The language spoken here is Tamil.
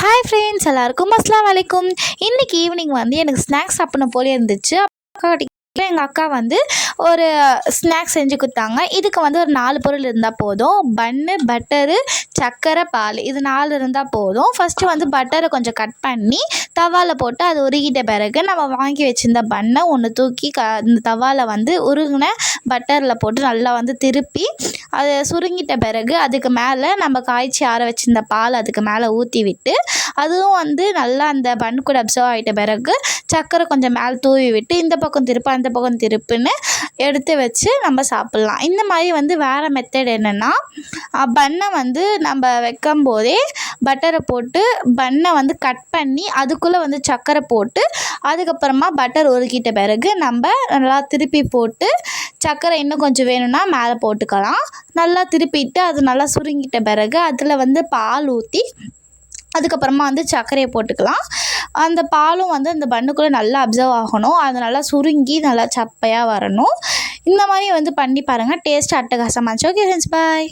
ஹாய் ஃப்ரெண்ட்ஸ், எல்லாருக்கும் அஸ்ஸலாமு அலைக்கும். இன்றைக்கி ஈவினிங் வந்து எனக்கு ஸ்நாக்ஸ் சாப்பிடணும் போலே இருந்துச்சு. எங்கள் அக்கா வந்து ஒரு ஸ்நாக்ஸ் செஞ்சு கொடுத்தாங்க. இதுக்கு வந்து ஒரு 4 பொருள் இருந்தால் போதும். பன்னு, பட்டரு, சர்க்கரை, பால், இது 4 இருந்தால் போதும். ஃபஸ்ட்டு வந்து பட்டரை கொஞ்சம் கட் பண்ணி தவாவில் போட்டு அது உருகிட்ட பிறகு நம்ம வாங்கி வச்சுருந்த பன்னை ஒன்று தூக்கி இந்த தவாவில் வந்து உருகின பட்டரில் போட்டு நல்லா வந்து திருப்பி அது சுருங்கிட்ட பிறகு அதுக்கு மேலே நம்ம காய்ச்சி ஆற வச்சுருந்த பால் அதுக்கு மேலே ஊற்றி விட்டு அதுவும் வந்து நல்லா அந்த பன் கூட அப்சர்வ் ஆகிட்ட பிறகு சர்க்கரை கொஞ்சம் மேலே தூவி விட்டு இந்த பக்கம் திருப்பு அந்த பக்கம் திருப்புன்னு எடுத்து வச்சு நம்ம சாப்பிட்லாம். இந்த மாதிரி வந்து வேறு மெத்தட் என்னென்னா, பன்னை வந்து நம்ம வைக்கும் போதே பட்டரை போட்டு பன்னை வந்து கட் பண்ணி அதுக்குள்ளே வந்து சர்க்கரை போட்டு அதுக்கப்புறமா பட்டர் உருக்கிட்ட பிறகு நம்ம நல்லா திருப்பி போட்டு சர்க்கரை இன்னும் கொஞ்சம் வேணும்னா மேலே போட்டுக்கலாம். நல்லா திருப்பிட்டு அது நல்லா சுருங்கிட்ட பிறகு அதில் வந்து பால் ஊற்றி அதுக்கப்புறமா வந்து சர்க்கரையை போட்டுக்கலாம். அந்த பாலும் வந்து அந்த பன்னுக்குள்ளே நல்லா அப்சர்வ் ஆகணும். அது நல்லா சுருங்கி நல்லா சப்பையாக வரணும். இந்த மாதிரி வந்து பண்ணி பாருங்கள். டேஸ்ட் அட்டகாசமாக இருந்துச்சு. ஓகே ஃப்ரெண்ட்ஸ், பாய்.